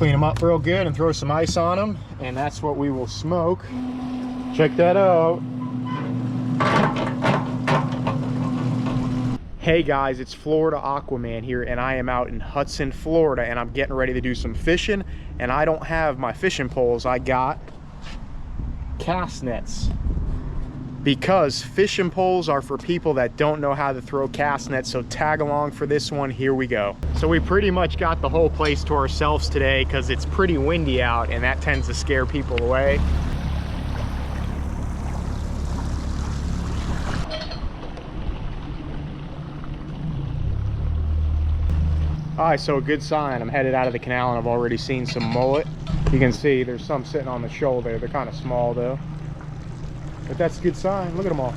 Clean them up real good and throw some ice on them, and that's what we will smoke. Check that out. Hey guys, it's Florida Aquaman here, and I am out in Hudson, Florida, and I'm getting ready to do some fishing, and I don't have my fishing poles. I got cast nets, because fishing poles are for people that don't know how to throw cast nets. So tag along for this one. Here we go. So we pretty much got the whole place to ourselves today because it's pretty windy out, and that tends to scare people away. All right, so a good sign. I'm headed out of the canal and I've already seen some mullet. You can see there's some sitting on the shoulder. They're kind of small though, but that's a good sign. Look at them all.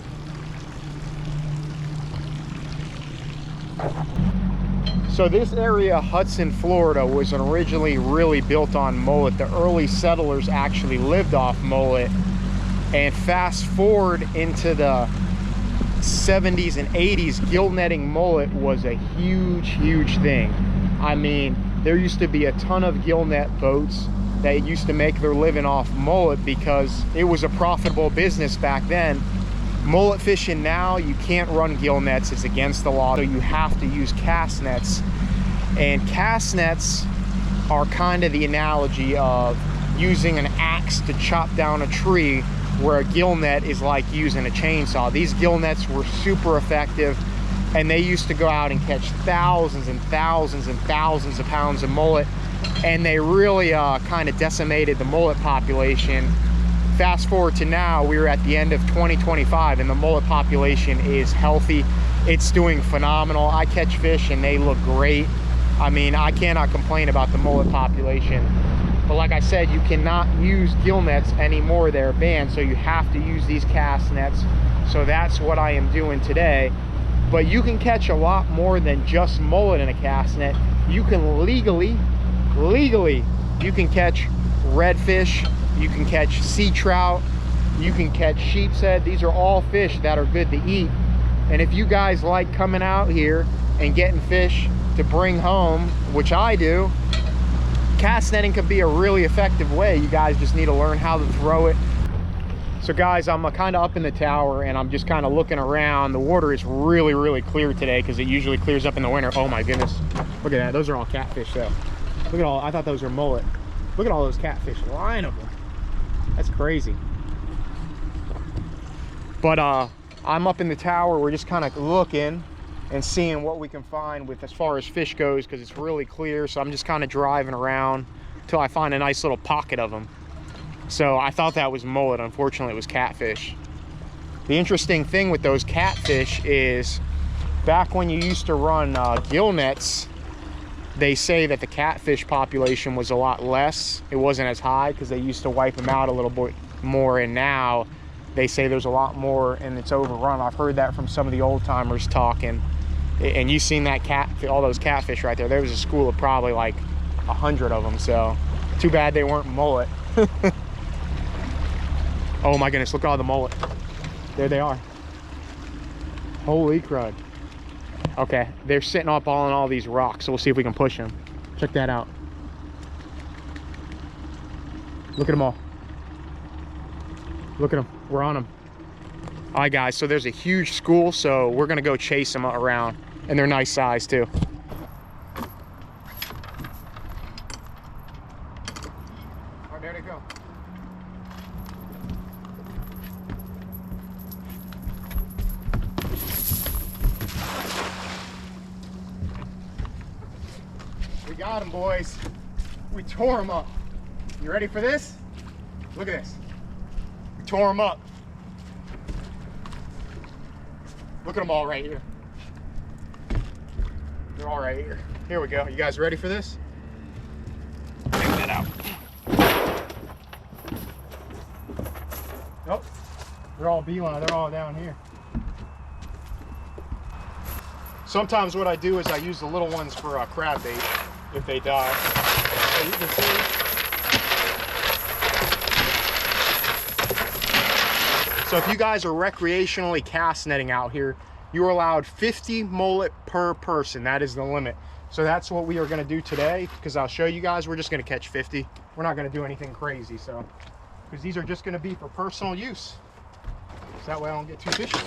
So this area, Hudson, Florida, was originally really built on mullet. The early settlers actually lived off mullet, and fast forward into the 70s and 80s, gill netting mullet was a huge thing. I mean, there used to be a ton of gill net boats that used to make their living off mullet because it was a profitable business back then. Mullet fishing now, you can't run gill nets, it's against the law, so you have to use cast nets. And cast nets are kind of the analogy of using an axe to chop down a tree, where a gill net is like using a chainsaw. These gill nets were super effective, and they used to go out and catch thousands and thousands and thousands of pounds of mullet, and they really kind of decimated the mullet population. Fast forward to now, we're at the end of 2025, and the mullet population is healthy. It's doing phenomenal. I catch fish and they look great. I mean, I cannot complain about the mullet population. But like I said, you cannot use gill nets anymore. They're banned, so you have to use these cast nets. So that's what I am doing today. But you can catch a lot more than just mullet in a cast net. You can legally, you can catch redfish, you can catch sea trout, you can catch sheep's head. These are all fish that are good to eat. And if you guys like coming out here and getting fish to bring home, which I do, cast netting can be a really effective way. You guys just need to learn how to throw it. So guys, I'm kind of up in the tower and I'm just kind of looking around. The water is really clear today because it usually clears up in the winter. Oh my goodness, look at that. Those are all catfish though. Look at all, I thought those were mullet. Look at all those catfish, a line of them. That's crazy. But I'm up in the tower. We're just kind of looking and seeing what we can find with as far as fish goes, because it's really clear. So I'm just kind of driving around until I find a nice little pocket of them. So I thought that was mullet. Unfortunately, it was catfish. The interesting thing with those catfish is back when you used to run gill nets, they say that the catfish population was a lot less. It wasn't as high because they used to wipe them out a little bit more, and now they say there's a lot more and it's overrun. I've heard that from some of the old timers talking. And you seen that all those catfish right there. There was a school of probably like 100 of them. So too bad they weren't mullet. Oh my goodness, look at all the mullet. There they are. Holy crud. Okay, they're sitting up all on all these rocks, so we'll see if we can push them. Check that out. Look at them all. Look at them, we're on them. All right guys, so there's a huge school, so we're gonna go chase them around. And they're nice size too. Oh, there they go. We got them, boys. We tore them up. You ready for this? Look at this. We tore them up. Look at them all right here. They're all right here. Here we go. You guys ready for this? Check that out. Nope. They're all beeline. They're all down here. Sometimes what I do is I use the little ones for crab bait if they die. So you can see. So if you guys are recreationally cast netting out here, you are allowed 50 mullet per person. That is the limit. So that's what we are going to do today, because I'll show you guys. We're just going to catch 50. We're not going to do anything crazy, so because these are just going to be for personal use, so that way I don't get too fishy.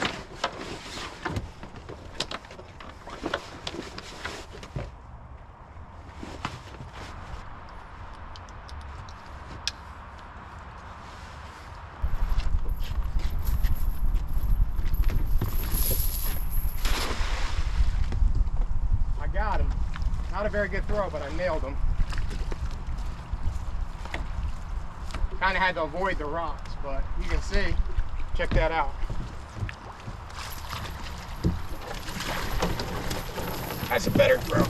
Got him. Not a very good throw, but I nailed him. Kind of had to avoid the rocks, but you can see. Check that out. That's a better throw.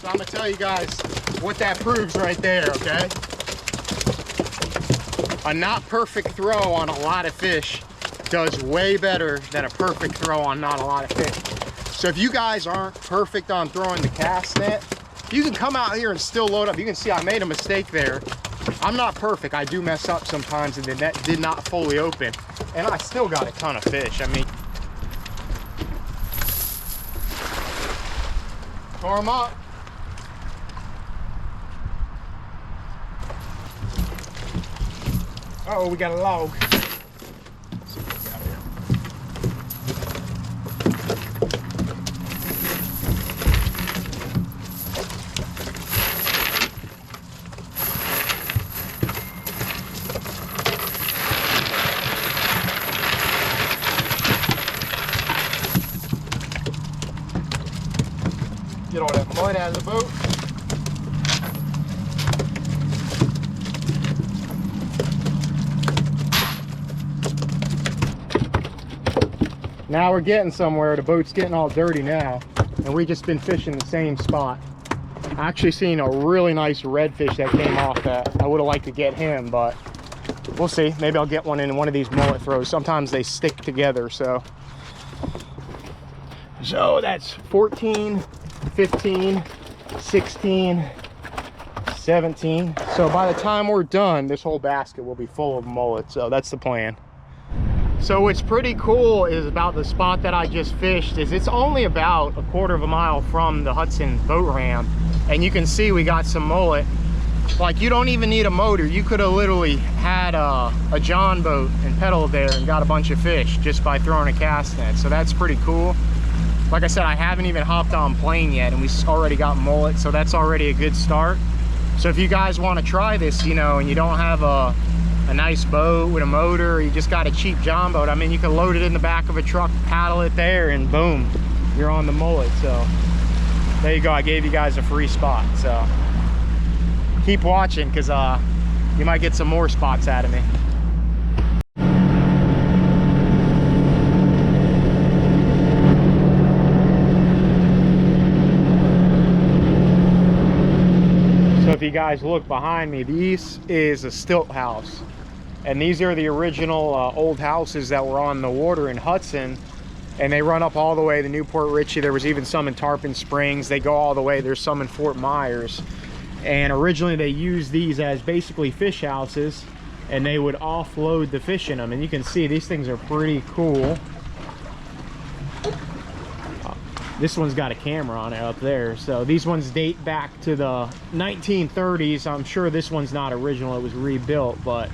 I'm gonna tell you guys what that proves right there, okay? A not perfect throw on a lot of fish does way better than a perfect throw on not a lot of fish. So if you guys aren't perfect on throwing the cast net, you can come out here and still load up. You can see I made a mistake there. I'm not perfect. I do mess up sometimes, and the net did not fully open, and I still got a ton of fish. I mean, tore them up. Uh-oh, we got a log. Get all that mud out of the boat. Now we're getting somewhere. The boat's getting all dirty now, and we just been fishing the same spot. I actually seen a really nice redfish that came off that. I would have liked to get him, but we'll see. Maybe I'll get one in one of these mullet throws. Sometimes they stick together, so that's 14, 15, 16, 17. So by the time we're done, this whole basket will be full of mullet. So that's the plan. So what's pretty cool is about the spot that I just fished is it's only about a quarter of a mile from the Hudson boat ramp, and you can see we got some mullet. Like, you don't even need a motor. You could have literally had a John boat and pedaled there and got a bunch of fish just by throwing a cast net. So that's pretty cool. Like I said, I haven't even hopped on plane yet, and we already got mullet, so that's already a good start. So if you guys want to try this, you know, and you don't have a nice boat with a motor, or you just got a cheap John boat, I mean, you can load it in the back of a truck, paddle it there, and boom, you're on the mullet. So there you go. I gave you guys a free spot. So keep watching, because you might get some more spots out of me. So if you guys look behind me, this is a stilt house, and these are the original old houses that were on the water in Hudson, and they run up all the way to Newport Richey. There was even some in Tarpon Springs. They go all the way. There's some in Fort Myers, and originally they used these as basically fish houses, and they would offload the fish in them. And you can see these things are pretty cool. This one's got a camera on it up there. So these ones date back to the 1930s. I'm sure this one's not original, it was rebuilt, but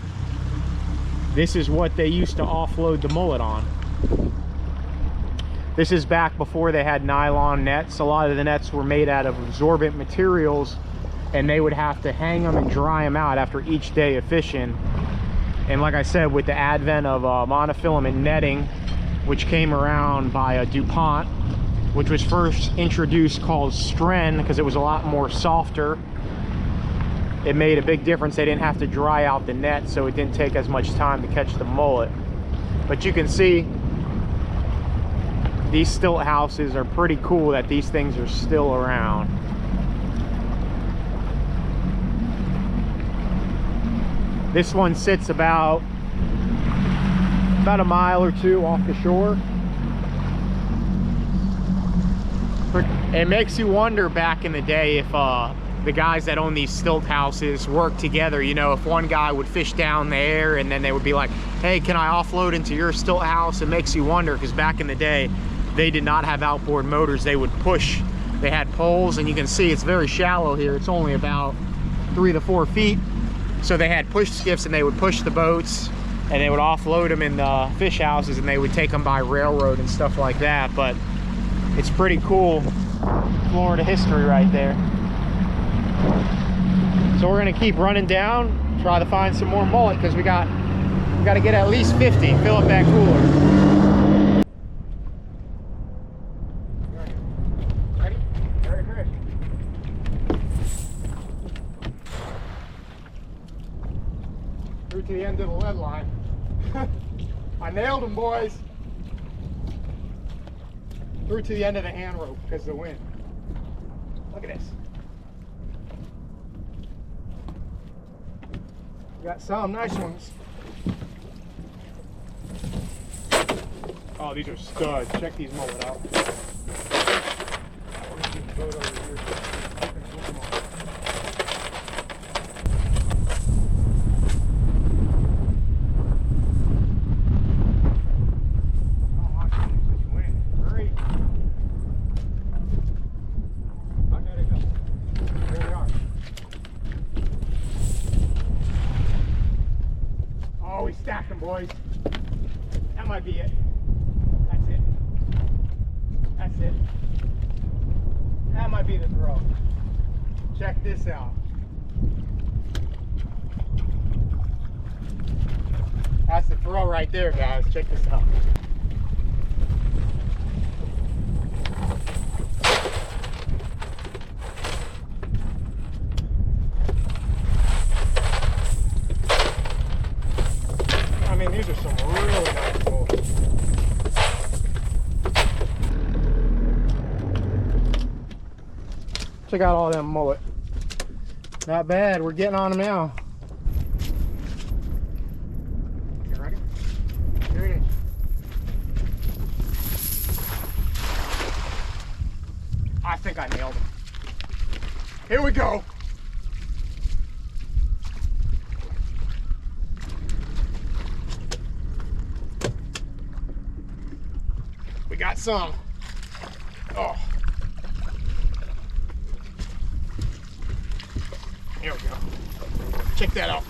this is what they used to offload the mullet on. This is back before they had nylon nets. A lot of the nets were made out of absorbent materials, and they would have to hang them and dry them out after each day of fishing. And like I said, with the advent of monofilament netting, which came around by DuPont, which was first introduced called Stren because it was a lot more softer, it made a big difference. They didn't have to dry out the net, so it didn't take as much time to catch the mullet. But you can see these stilt houses are pretty cool that these things are still around. This one sits about a mile or two off the shore. It makes you wonder back in the day if the guys that own these stilt houses work together. You know, if one guy would fish down there and then they would be like, hey, can I offload into your stilt house? It makes you wonder, because back in the day, they did not have outboard motors. They would push. They had poles, and you can see it's very shallow here. It's only about 3 to 4 feet. So they had push skiffs, and they would push the boats, and they would offload them in the fish houses, and they would take them by railroad and stuff like that. But it's pretty cool Florida history right there. So we're gonna keep running down, try to find some more mullet, because we got to get at least 50, fill up that cooler. Ready? Very good. Through to the end of the lead line. I nailed them, boys. Through to the end of the hand rope because of the wind. Look at this. Got some nice ones. Oh, these are studs. Check these mullet out. Stack them, boys. That might be it. That's it. That's it. That might be the throw. Check this out. That's the throw right there, guys. Check this out. These are some really nice mullet. Check out all them mullet. Not bad. We're getting on them now. You ready? Here it is. I think I nailed them. Here we go. Got some. Oh. Here we go. Check that out.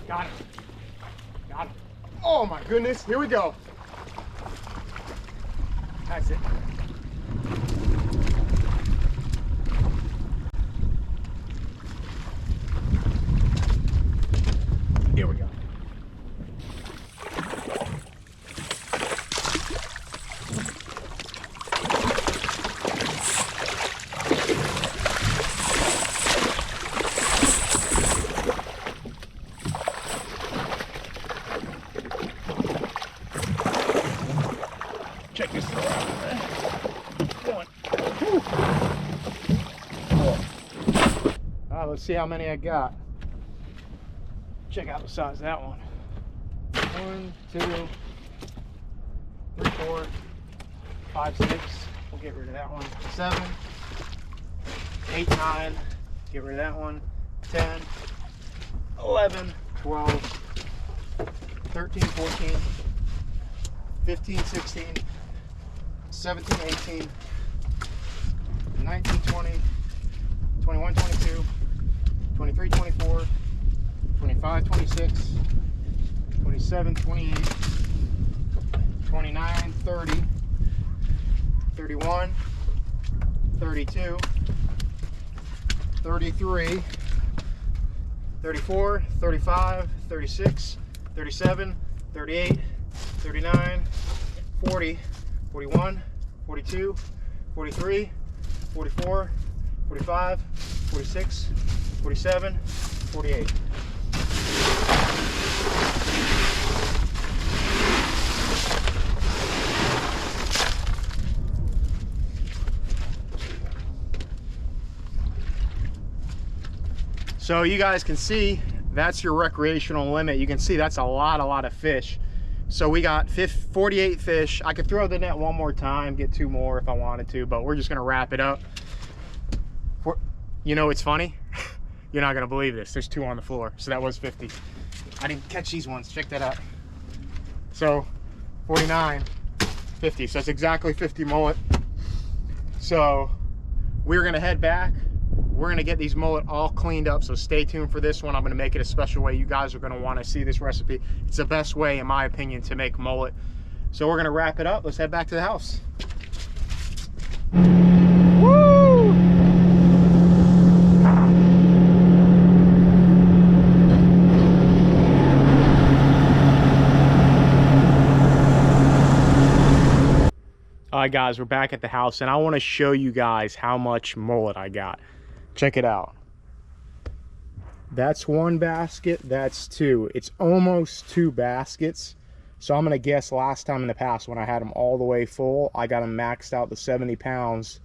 Got it. Got it. Oh my goodness. Here we go. That's it. Here we go. Check this out. Let's see how many I got. Check out the size of that one. 1, 2, 3, 4, 5, 6. We'll get rid of that one. 7, 8, 9. Get rid of that one. 10, 11, 12, 13, 14, 15, 16, 17, 18, 19, 20, 21, 22, 23, 24, 25, 26, 27, 28, 29, 30, 31, 32, 33, 34, 35, 36, 37, 38, 39, 40, 41, 42, 43, 44, 45, 46, 47, 48. So you guys can see that's your recreational limit. You can see that's a lot of fish. So we got 48 fish. I could throw the net one more time, get 2 more if I wanted to, but we're just gonna wrap it up. You know, it's funny. You're not gonna believe this. There's 2 on the floor. So that was 50. I didn't catch these ones. Check that out. So 49, 50. So it's exactly 50 mullet. So we're gonna head back. We're gonna get these mullet all cleaned up, so stay tuned for this one. I'm gonna make it a special way. You guys are gonna wanna see this recipe. It's the best way, in my opinion, to make mullet. So we're gonna wrap it up. Let's head back to the house. Woo! All right, guys, we're back at the house, and I wanna show you guys how much mullet I got. Check it out. That's 1 basket, that's 2. It's almost 2 baskets. So I'm gonna guess last time in the past when I had them all the way full, I got them maxed out to 70 pounds.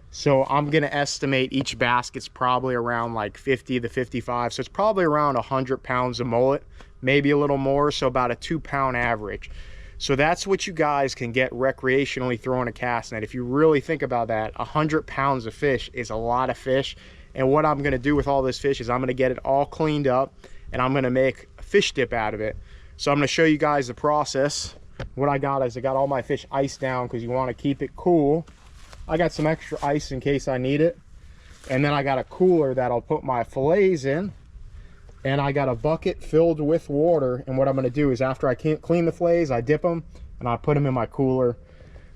So I'm gonna estimate each basket's probably around like 50 to 55. So it's probably around 100 pounds of mullet, maybe a little more, so about a 2-pound average. So that's what you guys can get recreationally throwing a cast net. If you really think about that, 100 pounds of fish is a lot of fish. And what I'm gonna do with all this fish is I'm gonna get it all cleaned up and I'm gonna make a fish dip out of it. So I'm gonna show you guys the process. What I got is I got all my fish iced down because you wanna keep it cool. I got some extra ice in case I need it. And then I got a cooler that I'll put my fillets in. And I got a bucket filled with water. And what I'm gonna do is after I clean the fillets, I dip them and I put them in my cooler.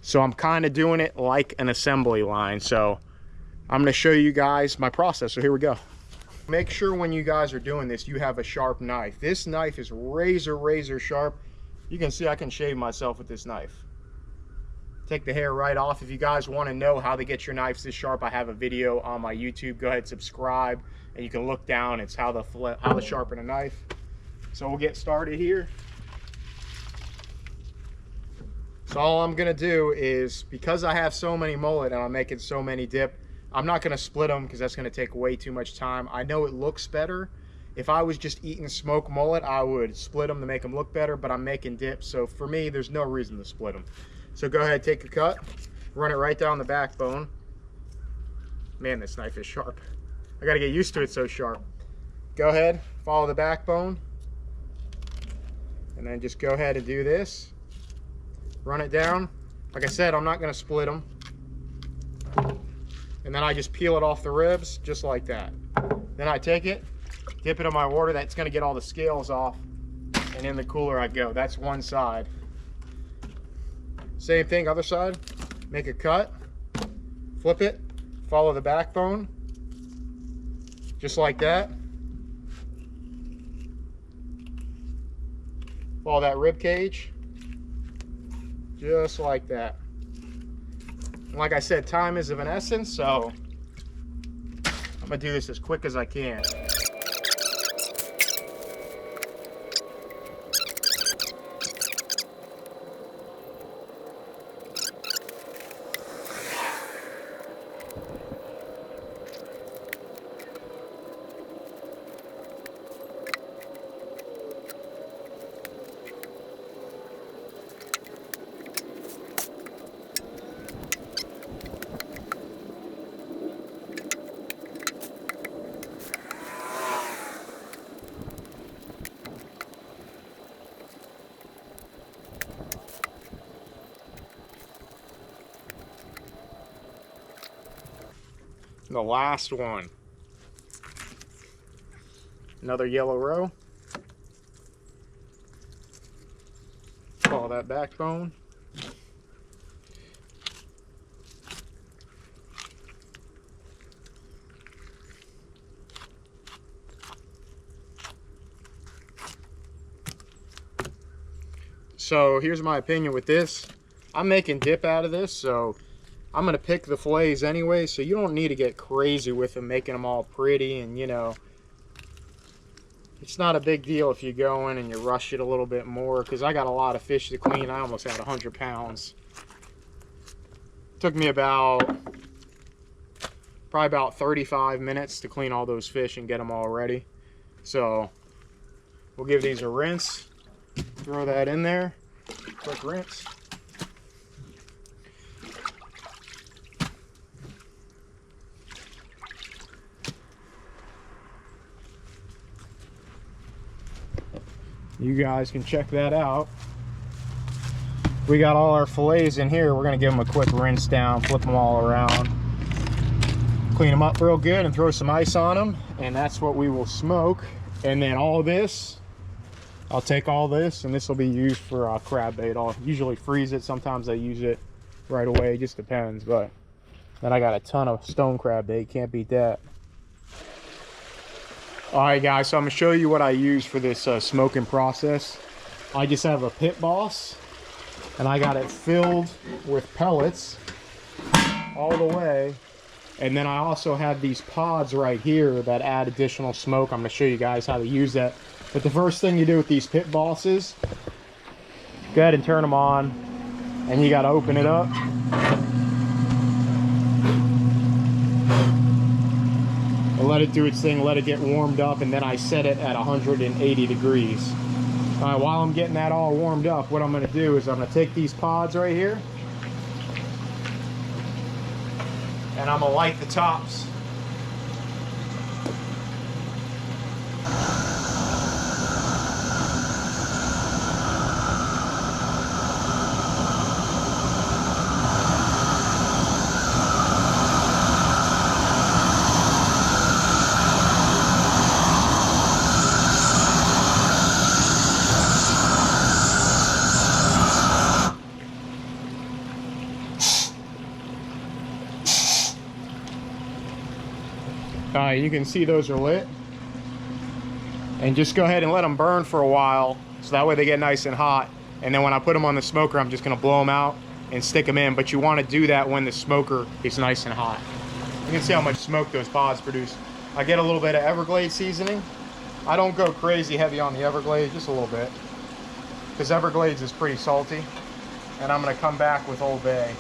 So I'm kinda doing it like an assembly line. So I'm gonna show you guys my process, so here we go. Make sure when you guys are doing this, you have a sharp knife. This knife is razor sharp. You can see I can shave myself with this knife. Take the hair right off. If you guys wanna know how to get your knives this sharp, I have a video on my YouTube. Go ahead, subscribe, and you can look down. It's how to sharpen a knife. So we'll get started here. So all I'm gonna do is, because I have so many mullet and I'm making so many dip, I'm not gonna split them because that's gonna take way too much time. I know it looks better. If I was just eating smoked mullet, I would split them to make them look better, but I'm making dip. So for me, there's no reason to split them. So go ahead, take a cut, run it right down the backbone. Man, this knife is sharp. I gotta get used to it so sharp. Go ahead, follow the backbone. And then just go ahead and do this. Run it down. Like I said, I'm not gonna split them. And then I just peel it off the ribs, just like that. Then I take it, dip it in my water. That's gonna get all the scales off. And in the cooler I go. That's one side. Same thing, other side. Make a cut, flip it, follow the backbone, just like that. Follow that rib cage, just like that. Like I said, time is of an essence, so I'm gonna do this as quick as I can. The last one. Another yellow row. Follow that backbone. So here's my opinion with this. I'm making dip out of this, so I'm gonna pick the fillets anyway, so you don't need to get crazy with them, making them all pretty. And you know, it's not a big deal if you go in and you rush it a little bit more, because I got a lot of fish to clean. I almost had 100 pounds. Took me probably about 35 minutes to clean all those fish and get them all ready. So we'll give these a rinse. Throw that in there, quick rinse. You guys can check that out. We got all our fillets in here. We're gonna give them a quick rinse down, flip them all around, clean them up real good, and throw some ice on them. And that's what we will smoke. And then all this, I'll take all this, and this will be used for crab bait. I'll usually freeze it. Sometimes I use it right away. It just depends. But then I got a ton of stone crab bait. Can't beat that. All right, guys. So I'm gonna show you what I use for this smoking process. I just have a pit boss, and I got it filled with pellets all the way. And then I also have these pods right here that add additional smoke. I'm gonna show you guys how to use that. But the first thing you do with these pit bosses, go ahead and turn them on, and you gotta open it up. And let it do its thing, let it get warmed up, and then I set it at 180 degrees. All right, while I'm getting that all warmed up, what I'm gonna do is I'm gonna take these pods right here, and I'm gonna light the tops. You can see those are lit, and just go ahead and let them burn for a while, so that way they get nice and hot. And then when I put them on the smoker, I'm just going to blow them out and stick them in. But you want to do that when the smoker is nice and hot. You can see how much smoke those pods produce. I get a little bit of Everglades seasoning. I don't go crazy heavy on the Everglades, just a little bit, because Everglades is pretty salty. And I'm going to come back with Old Bay.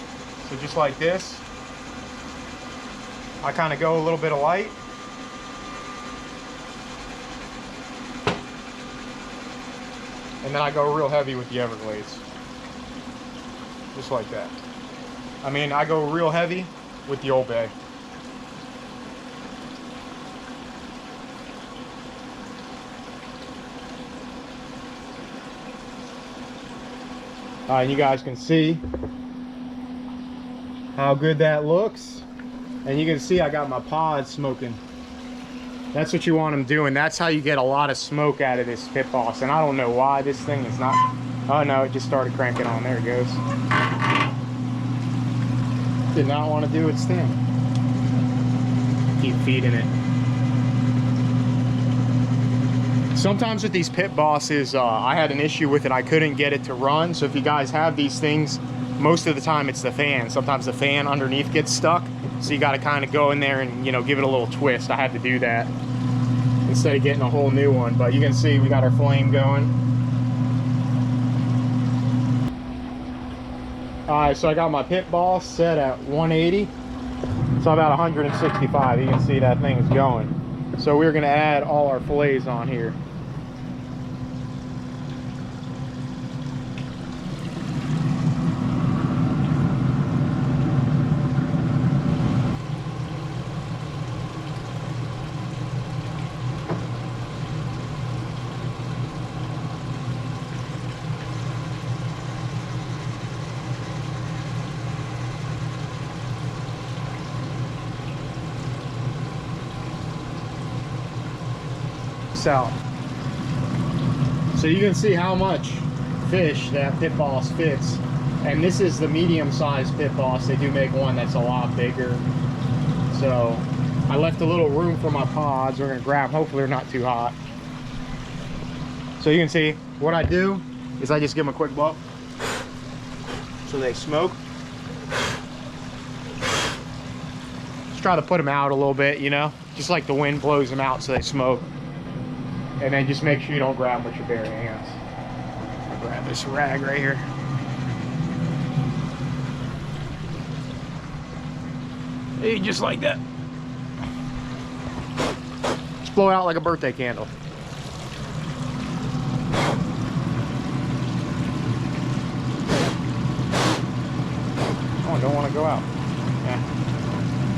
So just like this, I kind of go a little bit of light. And then I go real heavy with the Everglades. Just like that. I mean, I go real heavy with the Old Bay. You guys can see how good that looks. And you can see I got my pods smoking. That's what you want them doing. That's how you get a lot of smoke out of this pit boss. And I don't know why this thing is not... Oh no, it just started cranking on. There it goes. Did not want to do its thing. Keep feeding it. Sometimes with these pit bosses, I had an issue with it. I couldn't get it to run. So if you guys have these things, most of the time it's the fan. Sometimes the fan underneath gets stuck. So you got to kind of go in there and, you know, give it a little twist. I had to do that instead of getting a whole new one. But you can see we got our flame going. All right, so I got my pit boss set at 180. So about 165. You can see that thing's going. So we're going to add all our fillets on here. Out. So you can see how much fish that pit boss fits, and this is the medium-sized pit boss. They do make one that's a lot bigger, so I left a little room for my pods. We're gonna grab, hopefully they're not too hot. So you can see what I do is I just give them a quick blow so they smoke. Just try to put them out a little bit, you know, just like the wind blows them out so they smoke. And then just make sure you don't grab them with your bare hands. I'll grab this rag right here. Hey, just like that. Just blow it out like a birthday candle. Oh, I don't want to go out. Yeah,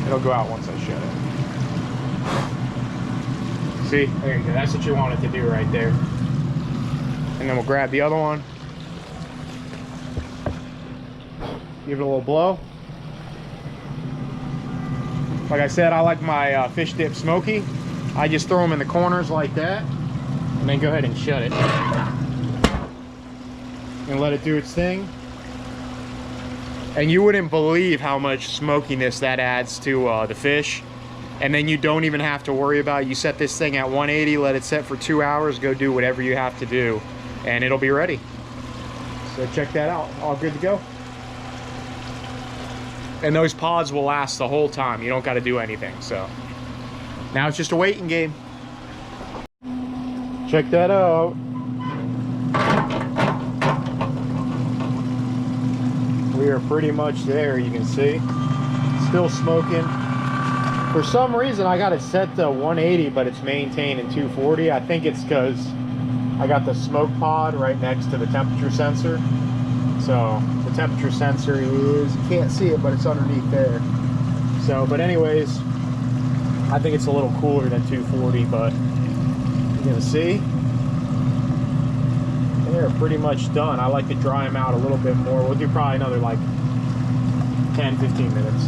it'll go out once I shut it. See, there you go. That's what you want it to do right there. And then we'll grab the other one. Give it a little blow. Like I said, I like my fish dip smoky. I just throw them in the corners like that, and then go ahead and shut it. And let it do its thing. And you wouldn't believe how much smokiness that adds to the fish. And then you don't even have to worry about it. You set this thing at 180, let it set for 2 hours, go do whatever you have to do, and it'll be ready. So check that out, all good to go. And those pods will last the whole time. You don't got to do anything. So now it's just a waiting game. Check that out. We are pretty much there, you can see. Still smoking. For some reason I got it set to 180, but it's maintained in 240. I think it's because I got the smoke pod right next to the temperature sensor. So the temperature sensor is, you can't see it, but it's underneath there. So, but anyways, I think it's a little cooler than 240, but you're gonna see, they're pretty much done. I like to dry them out a little bit more. We'll do probably another like 10-15 minutes.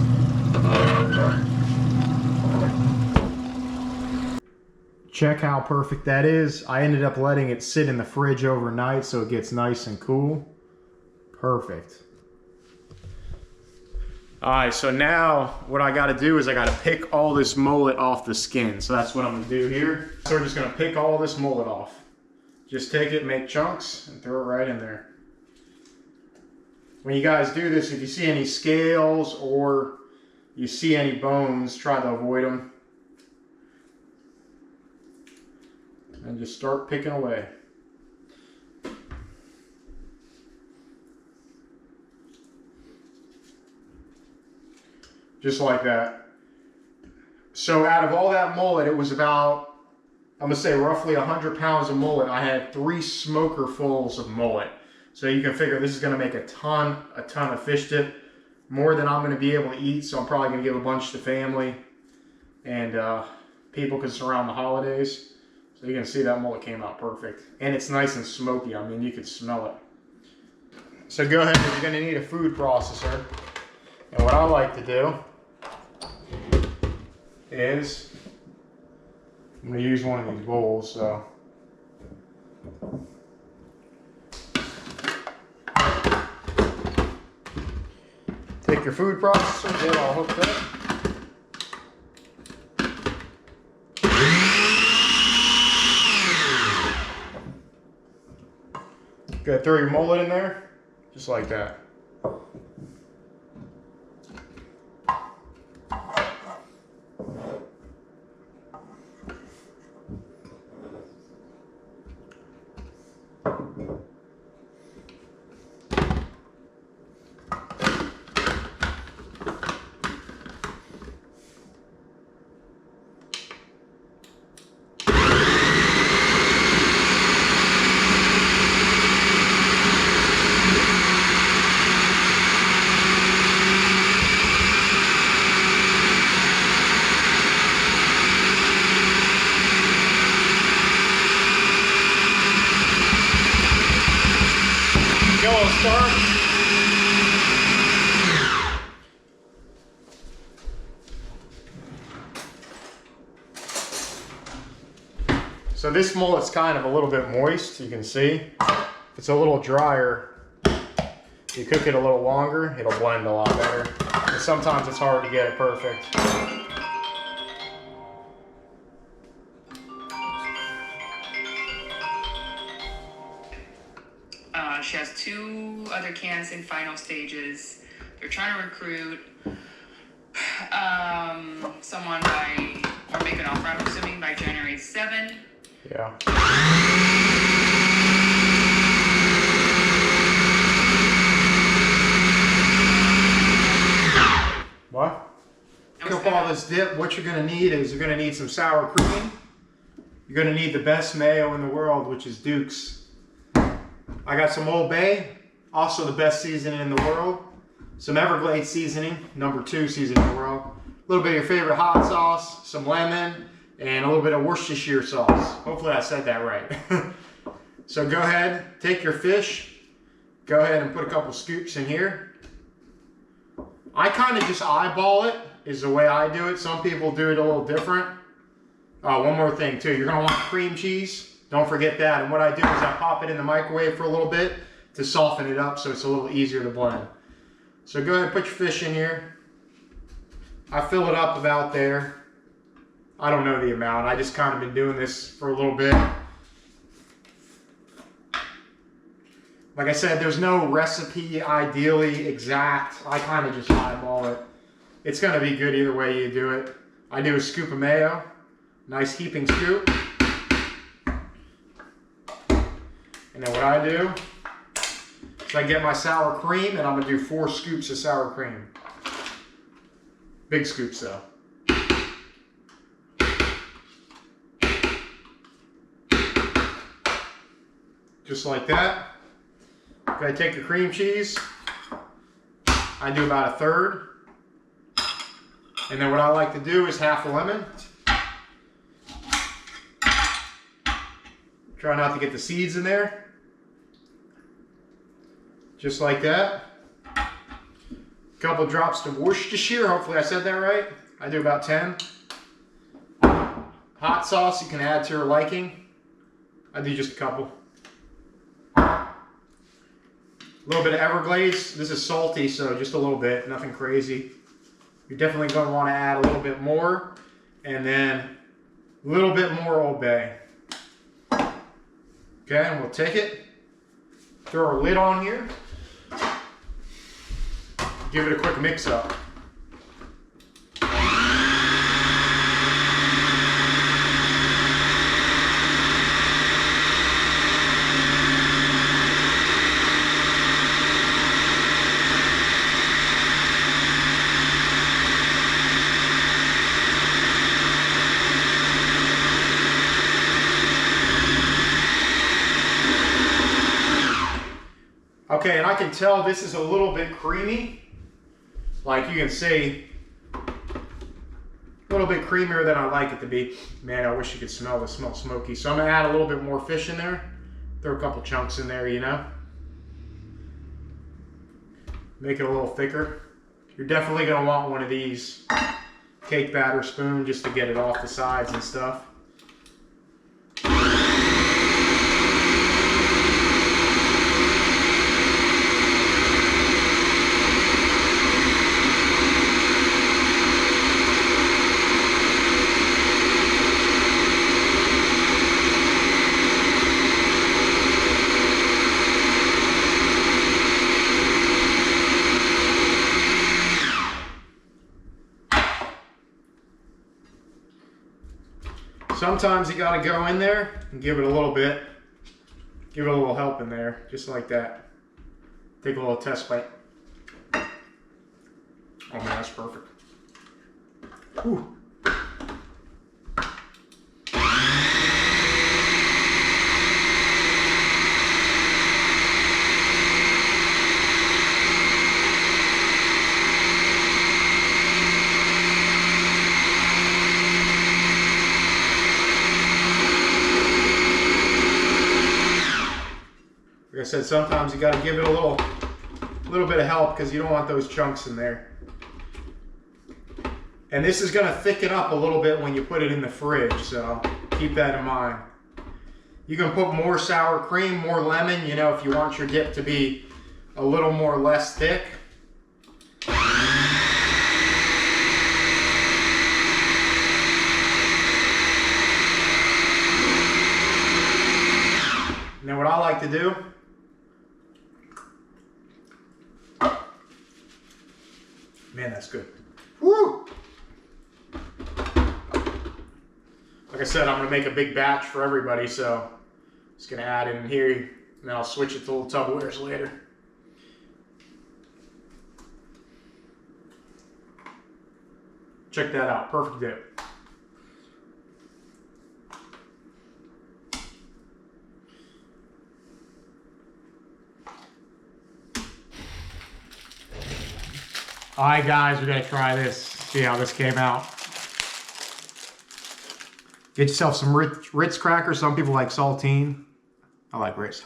Check how perfect that is. I ended up letting it sit in the fridge overnight so it gets nice and cool. Perfect. All right, so now what I gotta do is I gotta pick all this mullet off the skin. So that's what I'm gonna do here. So we're just gonna pick all this mullet off. Just take it, make chunks, and throw it right in there. When you guys do this, if you see any scales or you see any bones, try to avoid them. And just start picking away. Just like that. So out of all that mullet, it was about, I'm gonna say roughly 100 pounds of mullet. I had 3 smokerfuls of mullet. So you can figure this is gonna make a ton of fish dip. More than I'm gonna be able to eat, so I'm probably gonna give a bunch to family and people, because it's around the holidays. So you can see that mullet came out perfect. And it's nice and smoky. I mean, you could smell it. So go ahead, you're gonna need a food processor. And what I like to do is, I'm going to use one of these bowls, so. Take your food processor, get it all hooked up. Go ahead, throw your mullet in there, just like that. So this mullet's kind of a little bit moist, you can see. If it's a little drier, you cook it a little longer, it'll blend a lot better. And sometimes it's hard to get it perfect. She has 2 other cans in final stages. They're trying to recruit someone or make an offer, I'm assuming by January 7. Yeah. What? Cook all this dip. What you're going to need is you're going to need some sour cream. You're going to need the best mayo in the world, which is Duke's. I got some Old Bay, also the best seasoning in the world. Some Everglades seasoning, #2 seasoning in the world. A little bit of your favorite hot sauce, some lemon, and a little bit of Worcestershire sauce. Hopefully I said that right. So go ahead, take your fish, go ahead and put a couple scoops in here. I kind of just eyeball it, is the way I do it. Some people do it a little different. One more thing too, you're gonna want cream cheese. Don't forget that. And what I do is I pop it in the microwave for a little bit to soften it up so it's a little easier to blend. So go ahead and put your fish in here. I fill it up about there. I don't know the amount. I just kind of been doing this for a little bit. Like I said, there's no recipe ideally exact. I kind of just eyeball it. It's going to be good either way you do it. I do a scoop of mayo. Nice heaping scoop. And then what I do is I get my sour cream, and I'm going to do 4 scoops of sour cream. Big scoops though. Just like that. Okay, take your cream cheese. I do about 1/3. And then what I like to do is half a lemon. Try not to get the seeds in there. Just like that. A couple drops of Worcestershire. Hopefully I said that right. I do about 10. Hot sauce you can add to your liking. I do just a couple. A little bit of Everglades. This is salty, so just a little bit, nothing crazy. You're definitely going to want to add a little bit more, and then a little bit more Old Bay. Okay, and we'll take it, throw our lid on here, give it a quick mix up. Okay, and I can tell this is a little bit creamy. Like you can see, a little bit creamier than I like it to be. Man, I wish you could smell this. It smells smoky. So I'm gonna add a little bit more fish in there. Throw a couple chunks in there, you know. Make it a little thicker. You're definitely gonna want one of these cake batter spoon just to get it off the sides and stuff. Sometimes you gotta go in there and give it a little bit. Give it a little help in there, just like that. Take a little test bite. Oh man, that's perfect. Whew. Like I said, sometimes you got to give it a little bit of help because you don't want those chunks in there. And this is going to thicken up a little bit when you put it in the fridge, so keep that in mind. You can put more sour cream, more lemon, you know, if you want your dip to be a little more less thick. And then what I like to do, Man, that's good. Woo! Like I said, I'm gonna make a big batch for everybody, so just gonna add in here, and then I'll switch it to little Tupperwares later. Check that out, perfect dip. All right, guys, we gotta try this. See how this came out. Get yourself some Ritz crackers. Some people like saltine. I like Ritz.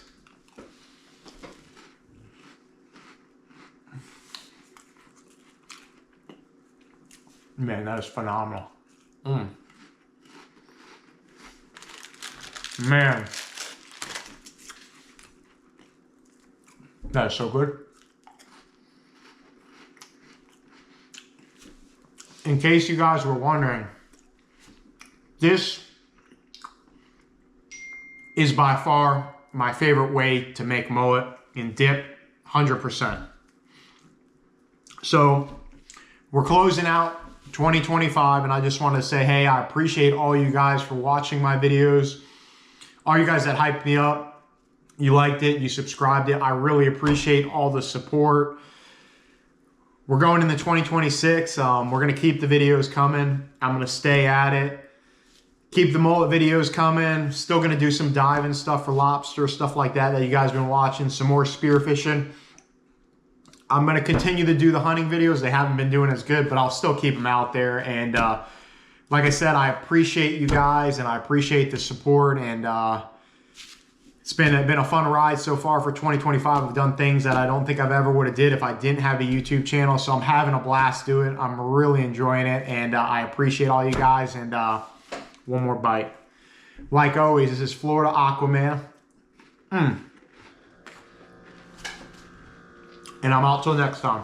Man, that is phenomenal. Man. That is so good. In case you guys were wondering, this is by far my favorite way to make mullet in dip, 100%. So we're closing out 2025, and I just want to say, hey, I appreciate all you guys for watching my videos. All you guys that hyped me up, you liked it, you subscribed it. I really appreciate all the support. We're going into 2026. We're going to keep the videos coming. I'm going to stay at it. Keep the mullet videos coming. Still going to do some diving stuff for lobster, stuff like that you guys have been watching. Some more spearfishing. I'm going to continue to do the hunting videos. They haven't been doing as good, but I'll still keep them out there. And like I said, I appreciate you guys, and I appreciate the support. And it's been a fun ride so far for 2025. I've done things that I don't think I've ever would have did if I didn't have a YouTube channel. So I'm having a blast doing it. I'm really enjoying it, and I appreciate all you guys. And one more bite. Like always, this is Florida Aquaman. And I'm out till next time.